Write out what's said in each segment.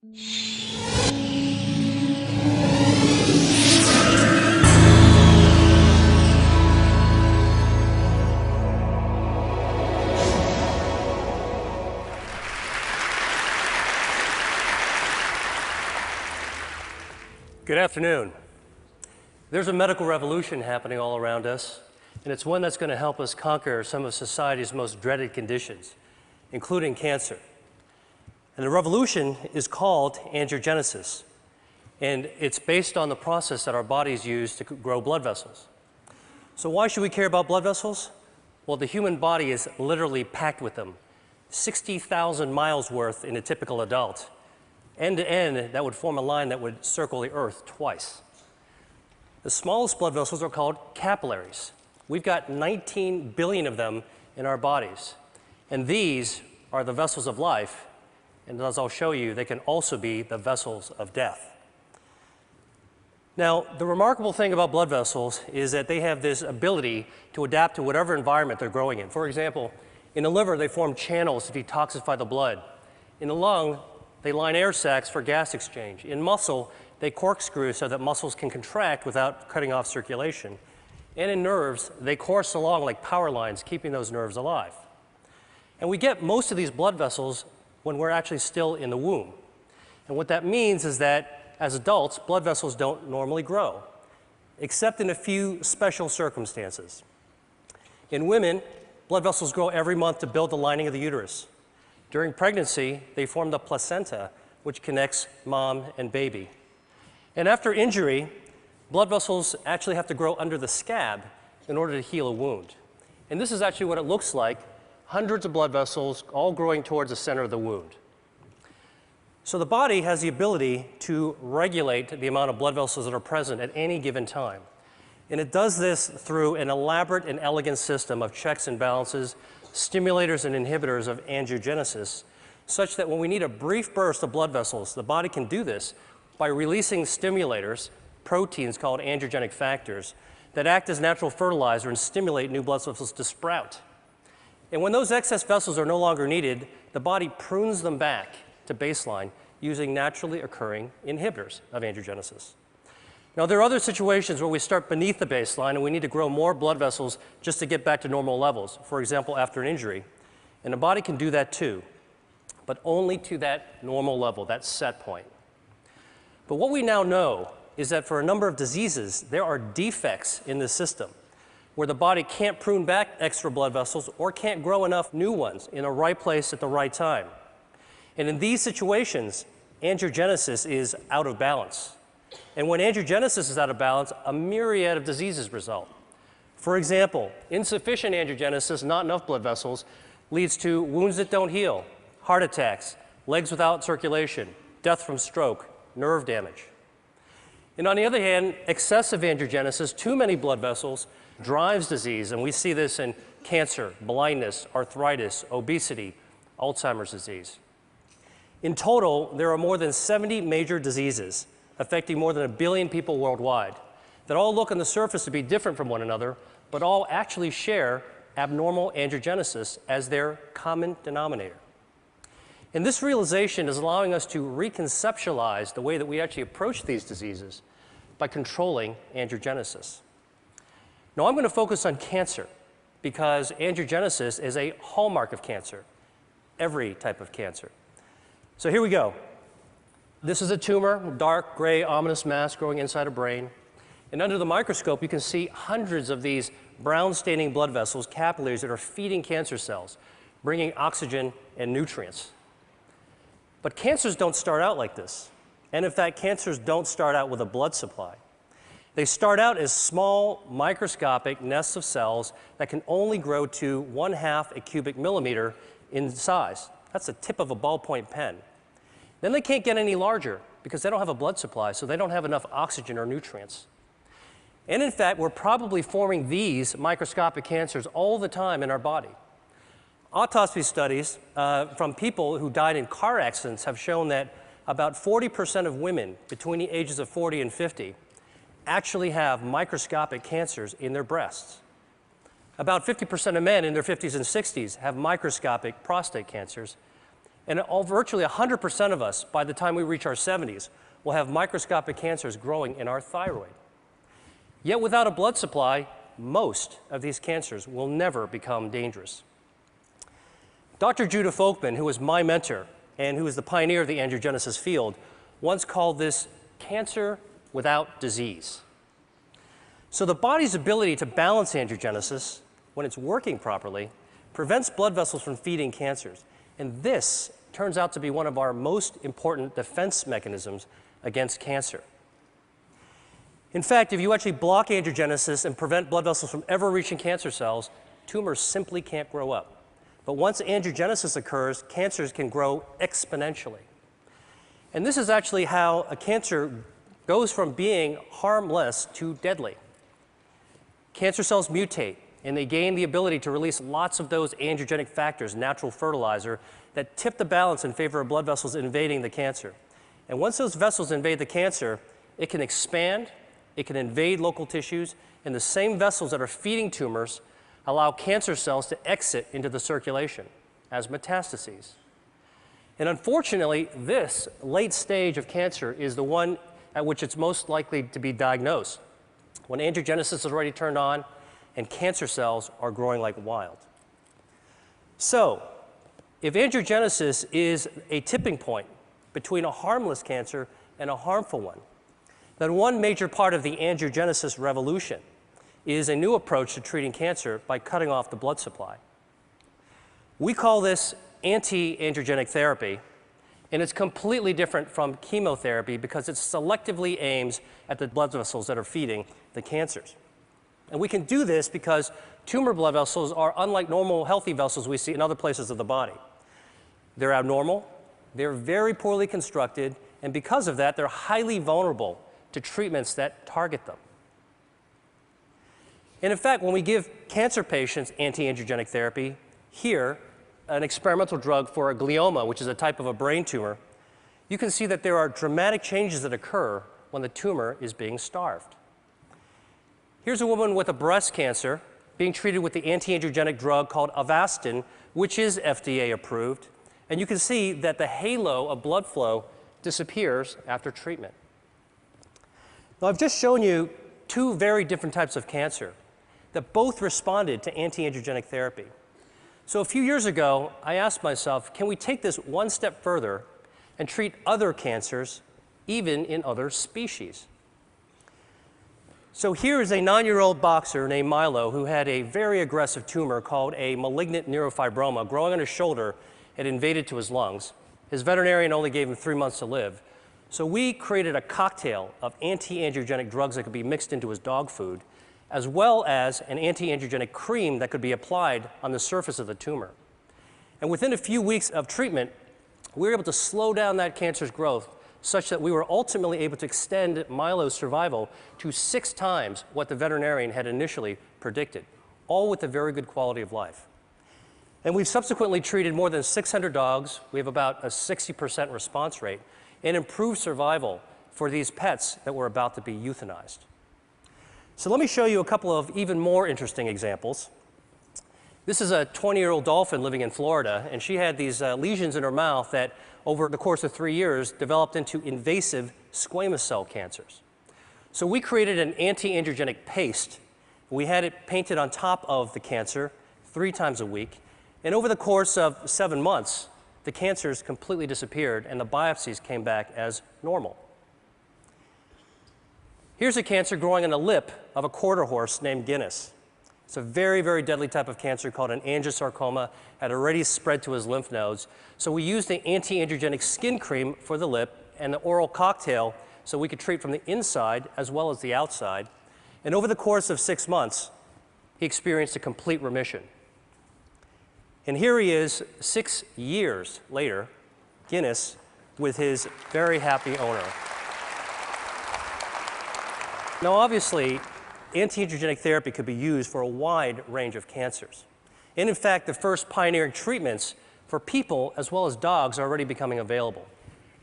Good afternoon. There's a medical revolution happening all around us, and it's one that's going to help us conquer some of society's most dreaded conditions, including cancer. And the revolution is called angiogenesis, and it's based on the process that our bodies use to grow blood vessels. So why should we care about blood vessels? Well, the human body is literally packed with them, 60,000 miles worth in a typical adult. End to end, that would form a line that would circle the Earth twice. The smallest blood vessels are called capillaries. We've got 19 billion of them in our bodies. And these are the vessels of life. And as I'll show you, they can also be the vessels of death. Now, the remarkable thing about blood vessels is that they have this ability to adapt to whatever environment they're growing in. For example, in the liver, they form channels to detoxify the blood. In the lung, they line air sacs for gas exchange. In muscle, they corkscrew so that muscles can contract without cutting off circulation. And in nerves, they course along like power lines, keeping those nerves alive. And we get most of these blood vessels when we're actually still in the womb. And what that means is that as adults, blood vessels don't normally grow, except in a few special circumstances. In women, blood vessels grow every month to build the lining of the uterus. During pregnancy, they form the placenta, which connects mom and baby. And after injury, blood vessels actually have to grow under the scab in order to heal a wound. And this is actually what it looks like, hundreds of blood vessels all growing towards the center of the wound. So the body has the ability to regulate the amount of blood vessels that are present at any given time. And it does this through an elaborate and elegant system of checks and balances, stimulators and inhibitors of angiogenesis, such that when we need a brief burst of blood vessels, the body can do this by releasing stimulators, proteins called angiogenic factors, that act as natural fertilizer and stimulate new blood vessels to sprout. And when those excess vessels are no longer needed, the body prunes them back to baseline using naturally occurring inhibitors of angiogenesis. Now, there are other situations where we start beneath the baseline and we need to grow more blood vessels just to get back to normal levels, for example, after an injury. And the body can do that too, but only to that normal level, that set point. But what we now know is that for a number of diseases, there are defects in the system where the body can't prune back extra blood vessels or can't grow enough new ones in the right place at the right time. And in these situations, angiogenesis is out of balance. And when angiogenesis is out of balance, a myriad of diseases result. For example, insufficient angiogenesis, not enough blood vessels, leads to wounds that don't heal, heart attacks, legs without circulation, death from stroke, nerve damage. And on the other hand, excessive angiogenesis, too many blood vessels, drives disease. And we see this in cancer, blindness, arthritis, obesity, Alzheimer's disease. In total, there are more than 70 major diseases affecting more than 1 billion people worldwide that all look on the surface to be different from one another, but all actually share abnormal angiogenesis as their common denominator. And this realization is allowing us to reconceptualize the way that we actually approach these diseases by controlling angiogenesis. Now, I'm going to focus on cancer because angiogenesis is a hallmark of cancer, every type of cancer. So here we go. This is a tumor, dark, gray, ominous mass growing inside a brain. And under the microscope, you can see hundreds of these brown-staining blood vessels, capillaries, that are feeding cancer cells, bringing oxygen and nutrients. But cancers don't start out like this. And in fact, cancers don't start out with a blood supply. They start out as small, microscopic nests of cells that can only grow to 1/2 a cubic millimeter in size. That's the tip of a ballpoint pen. Then they can't get any larger because they don't have a blood supply, so they don't have enough oxygen or nutrients. And in fact, we're probably forming these microscopic cancers all the time in our body. Autopsy studies from people who died in car accidents have shown that about 40% of women between the ages of 40 and 50 actually have microscopic cancers in their breasts. About 50% of men in their 50s and 60s have microscopic prostate cancers. And virtually 100% of us, by the time we reach our 70s, will have microscopic cancers growing in our thyroid. Yet without a blood supply, most of these cancers will never become dangerous. Dr. Judah Folkman, who was my mentor and who was the pioneer of the angiogenesis field, once called this cancer without disease. So the body's ability to balance angiogenesis, when it's working properly, prevents blood vessels from feeding cancers. And this turns out to be one of our most important defense mechanisms against cancer. In fact, if you actually block angiogenesis and prevent blood vessels from ever reaching cancer cells, tumors simply can't grow up. But once angiogenesis occurs, cancers can grow exponentially. And this is actually how a cancer goes from being harmless to deadly. Cancer cells mutate, and they gain the ability to release lots of those angiogenic factors, natural fertilizer, that tip the balance in favor of blood vessels invading the cancer. And once those vessels invade the cancer, it can expand, it can invade local tissues, and the same vessels that are feeding tumors allow cancer cells to exit into the circulation as metastases. And unfortunately, this late stage of cancer is the one at which it's most likely to be diagnosed, when angiogenesis is already turned on and cancer cells are growing like wild. So, if angiogenesis is a tipping point between a harmless cancer and a harmful one, then one major part of the angiogenesis revolution is a new approach to treating cancer by cutting off the blood supply. We call this anti-angiogenic therapy, and it's completely different from chemotherapy because it selectively aims at the blood vessels that are feeding the cancers. And we can do this because tumor blood vessels are unlike normal healthy vessels we see in other places of the body. They're abnormal, they're very poorly constructed, and because of that, they're highly vulnerable to treatments that target them. And in fact, when we give cancer patients anti-angiogenic therapy, here, an experimental drug for a glioma, which is a type of a brain tumor, you can see that there are dramatic changes that occur when the tumor is being starved. Here's a woman with a breast cancer being treated with the anti-angiogenic drug called Avastin, which is FDA approved, and you can see that the halo of blood flow disappears after treatment. Now, I've just shown you two very different types of cancer that both responded to anti-angiogenic therapy. So a few years ago, I asked myself, can we take this one step further and treat other cancers, even in other species? So here is a 9-year-old boxer named Milo who had a very aggressive tumor called a malignant neurofibroma growing on his shoulder. It invaded to his lungs. His veterinarian only gave him 3 months to live. So we created a cocktail of anti-angiogenic drugs that could be mixed into his dog food, as well as an anti-angiogenic cream that could be applied on the surface of the tumor. And within a few weeks of treatment, we were able to slow down that cancer's growth such that we were ultimately able to extend Milo's survival to 6 times what the veterinarian had initially predicted, all with a very good quality of life. And we've subsequently treated more than 600 dogs. We have about a 60% response rate and improved survival for these pets that were about to be euthanized. So let me show you a couple of even more interesting examples. This is a 20-year-old dolphin living in Florida, and she had these lesions in her mouth that, over the course of 3 years, developed into invasive squamous cell cancers. So we created an anti-angiogenic paste. We had it painted on top of the cancer 3 times a week, and over the course of 7 months, the cancers completely disappeared, and the biopsies came back as normal. Here's a cancer growing on the lip of a quarter horse named Guinness. It's a very, very deadly type of cancer called an angiosarcoma, had already spread to his lymph nodes. So we used the anti-angiogenic skin cream for the lip and the oral cocktail so we could treat from the inside as well as the outside. And over the course of 6 months, he experienced a complete remission. And here he is 6 years later, Guinness, with his very happy owner. Now, obviously, anti-angiogenic therapy could be used for a wide range of cancers. And in fact, the first pioneering treatments for people as well as dogs are already becoming available.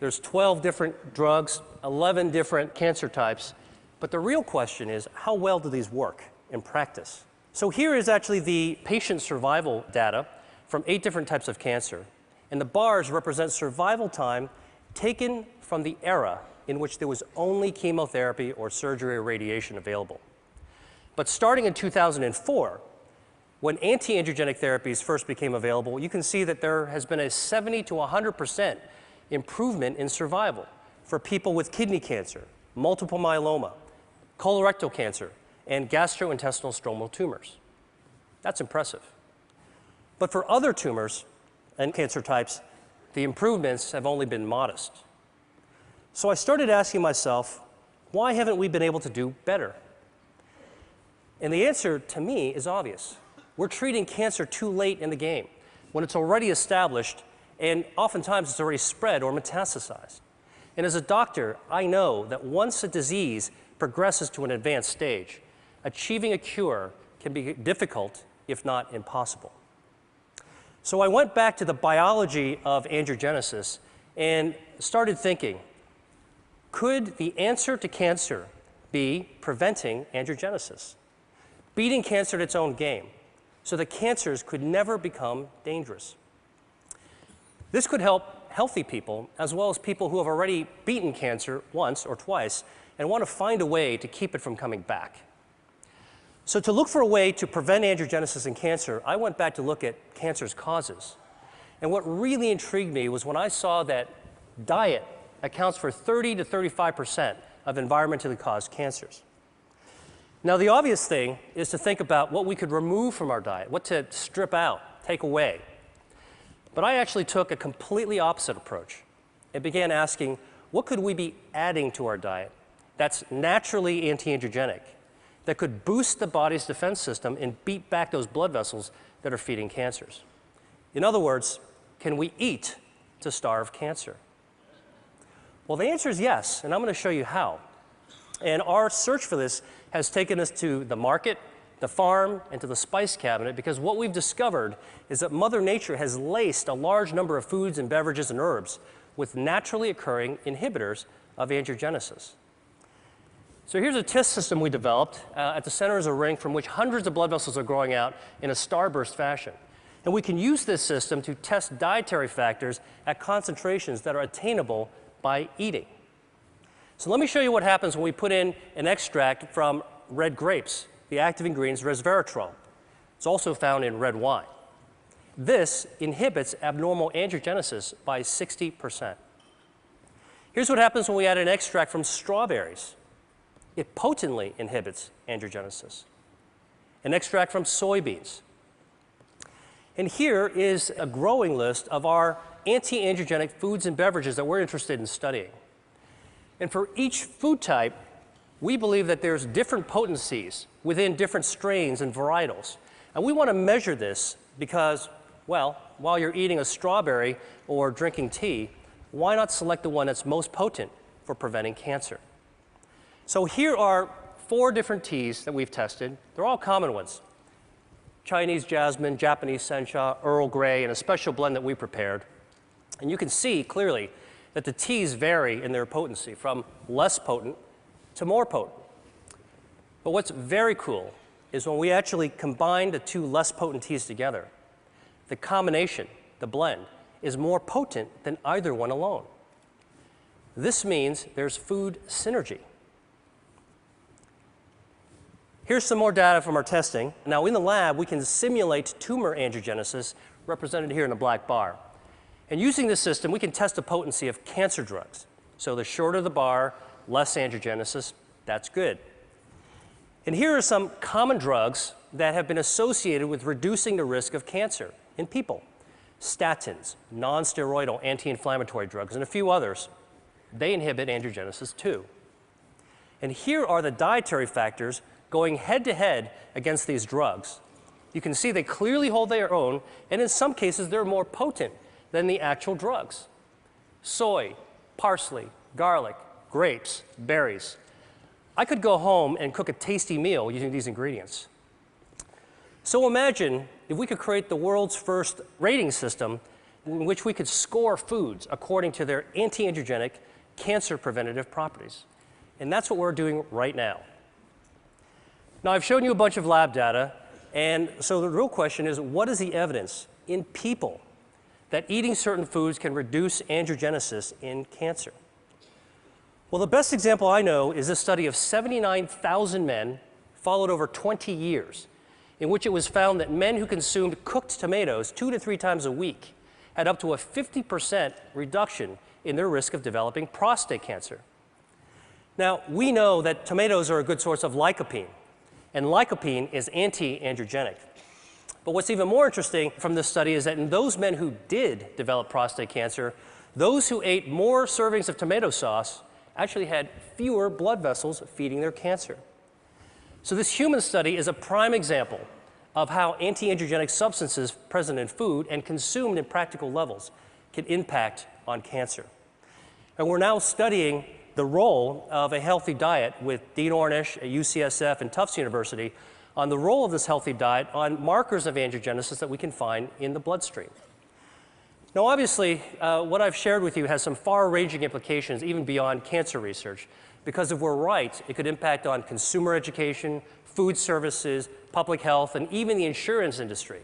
There's 12 different drugs, 11 different cancer types, but the real question is, how well do these work in practice? So here is actually the patient survival data from 8 different types of cancer. And the bars represent survival time taken from the era in which there was only chemotherapy or surgery or radiation available. But starting in 2004, when anti-angiogenic therapies first became available, you can see that there has been a 70 to 100% improvement in survival for people with kidney cancer, multiple myeloma, colorectal cancer, and gastrointestinal stromal tumors. That's impressive. But for other tumors and cancer types, the improvements have only been modest. So I started asking myself, why haven't we been able to do better? And the answer to me is obvious. We're treating cancer too late in the game, when it's already established and oftentimes it's already spread or metastasized. And as a doctor, I know that once a disease progresses to an advanced stage, achieving a cure can be difficult, if not impossible. So I went back to the biology of angiogenesis and started thinking, could the answer to cancer be preventing angiogenesis? Beating cancer at its own game, so that cancers could never become dangerous. This could help healthy people, as well as people who have already beaten cancer once or twice and want to find a way to keep it from coming back. So to look for a way to prevent angiogenesis in cancer, I went back to look at cancer's causes. And what really intrigued me was when I saw that diet accounts for 30 to 35% of environmentally caused cancers. Now, the obvious thing is to think about what we could remove from our diet, what to strip out, take away. But I actually took a completely opposite approach and began asking, what could we be adding to our diet that's naturally anti-angiogenic, that could boost the body's defense system and beat back those blood vessels that are feeding cancers? In other words, can we eat to starve cancer? Well, the answer is yes, and I'm going to show you how. And our search for this has taken us to the market, the farm, and to the spice cabinet, because what we've discovered is that Mother Nature has laced a large number of foods and beverages and herbs with naturally occurring inhibitors of angiogenesis. So here's a test system we developed. At the center is a ring from which hundreds of blood vessels are growing out in a starburst fashion. And we can use this system to test dietary factors at concentrations that are attainable by eating. So let me show you what happens when we put in an extract from red grapes. The active ingredient is resveratrol. It's also found in red wine. This inhibits abnormal angiogenesis by 60%. Here's what happens when we add an extract from strawberries. It potently inhibits angiogenesis. An extract from soybeans. And here is a growing list of our anti-angiogenic foods and beverages that we're interested in studying. And for each food type, we believe that there's different potencies within different strains and varietals. And we want to measure this because, well, while you're eating a strawberry or drinking tea, why not select the one that's most potent for preventing cancer? So here are 4 different teas that we've tested. They're all common ones: Chinese jasmine, Japanese sencha, Earl Grey, and a special blend that we prepared. And you can see clearly that the teas vary in their potency from less potent to more potent. But what's very cool is when we actually combine the 2 less potent teas together, the combination, the blend, is more potent than either one alone. This means there's food synergy. Here's some more data from our testing. Now, in the lab, we can simulate tumor angiogenesis, represented here in the black bar. And using this system, we can test the potency of cancer drugs. So the shorter the bar, less angiogenesis, that's good. And here are some common drugs that have been associated with reducing the risk of cancer in people. Statins, non-steroidal anti-inflammatory drugs, and a few others. They inhibit angiogenesis too. And here are the dietary factors going head-to-head against these drugs. You can see they clearly hold their own, and in some cases, they're more potent than the actual drugs. Soy, parsley, garlic, grapes, berries. I could go home and cook a tasty meal using these ingredients. So imagine if we could create the world's first rating system in which we could score foods according to their anti-angiogenic, cancer preventative properties. And that's what we're doing right now. Now, I've shown you a bunch of lab data, and so the real question is, what is the evidence in people that eating certain foods can reduce angiogenesis in cancer. Well, the best example I know is a study of 79,000 men followed over 20 years, in which it was found that men who consumed cooked tomatoes 2 to 3 times a week had up to a 50% reduction in their risk of developing prostate cancer. Now, we know that tomatoes are a good source of lycopene, and lycopene is anti-angiogenic. But what's even more interesting from this study is that in those men who did develop prostate cancer, those who ate more servings of tomato sauce actually had fewer blood vessels feeding their cancer. So this human study is a prime example of how anti-angiogenic substances present in food and consumed in practical levels can impact on cancer. And we're now studying the role of a healthy diet with Dean Ornish at UCSF and Tufts University on the role of this healthy diet on markers of angiogenesis that we can find in the bloodstream. Now, obviously, what I've shared with you has some far-ranging implications even beyond cancer research, because if we're right, it could impact on consumer education, food services, public health, and even the insurance industry.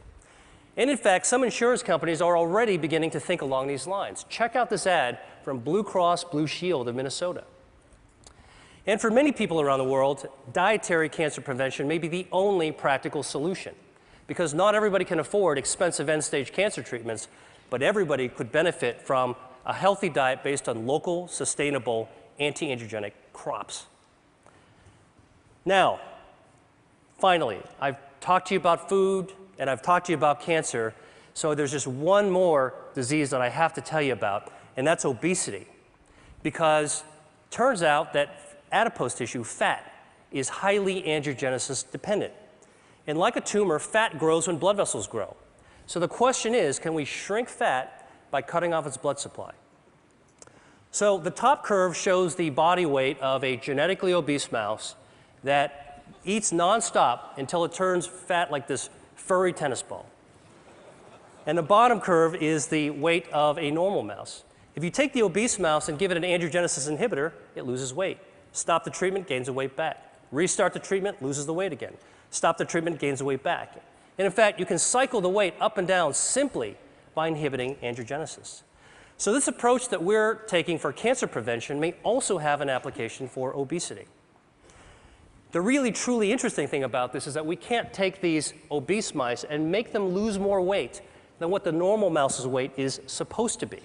And in fact, some insurance companies are already beginning to think along these lines. Check out this ad from Blue Cross Blue Shield of Minnesota. And for many people around the world, dietary cancer prevention may be the only practical solution, because not everybody can afford expensive end-stage cancer treatments, but everybody could benefit from a healthy diet based on local, sustainable, anti-angiogenic crops. Now, finally, I've talked to you about food, and I've talked to you about cancer, so there's just one more disease that I have to tell you about, and that's obesity. Because it turns out that adipose tissue, fat, is highly angiogenesis dependent. And like a tumor, fat grows when blood vessels grow. So the question is, can we shrink fat by cutting off its blood supply? So the top curve shows the body weight of a genetically obese mouse that eats nonstop until it turns fat like this furry tennis ball. And the bottom curve is the weight of a normal mouse. If you take the obese mouse and give it an angiogenesis inhibitor, it loses weight. Stop the treatment, gains the weight back. Restart the treatment, loses the weight again. Stop the treatment, gains the weight back. And in fact, you can cycle the weight up and down simply by inhibiting angiogenesis. So this approach that we're taking for cancer prevention may also have an application for obesity. The really, truly interesting thing about this is that we can't take these obese mice and make them lose more weight than what the normal mouse's weight is supposed to be.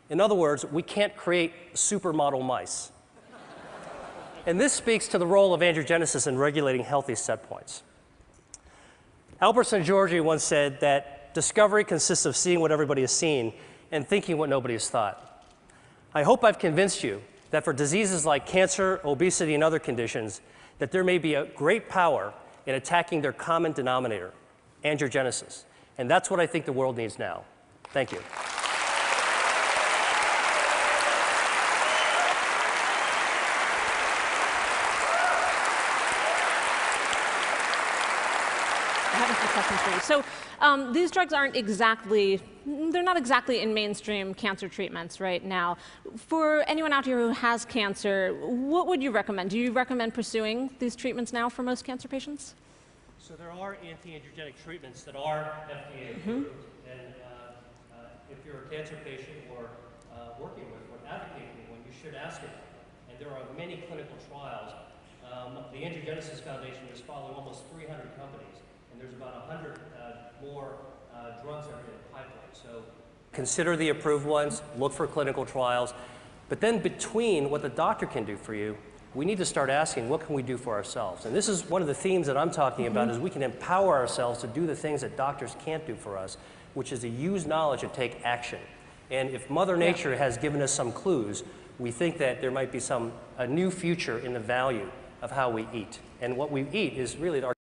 In other words, we can't create supermodel mice. And this speaks to the role of angiogenesis in regulating healthy set points. Albert Szent-Györgyi once said that discovery consists of seeing what everybody has seen and thinking what nobody has thought. I hope I've convinced you that for diseases like cancer, obesity, and other conditions, that there may be a great power in attacking their common denominator, angiogenesis. And that's what I think the world needs now. Thank you. So these drugs aren't exactly, they're not exactly in mainstream cancer treatments right now. For anyone out here who has cancer, what would you recommend? Do you recommend pursuing these treatments now for most cancer patients? So there are anti-angiogenic treatments that are FDA approved. And if you're a cancer patient or working with or advocating for one, you should ask it. And there are many clinical trials. The Angiogenesis Foundation is following almost 300 companies. And there's about 100 more drugs that are in the pipeline. So consider the approved ones, look for clinical trials. But then between what the doctor can do for you, we need to start asking, what can we do for ourselves? And this is one of the themes that I'm talking about, is we can empower ourselves to do the things that doctors can't do for us, which is to use knowledge and take action. And if Mother Nature has given us some clues, we think that there might be a new future in the value of how we eat. And what we eat is really our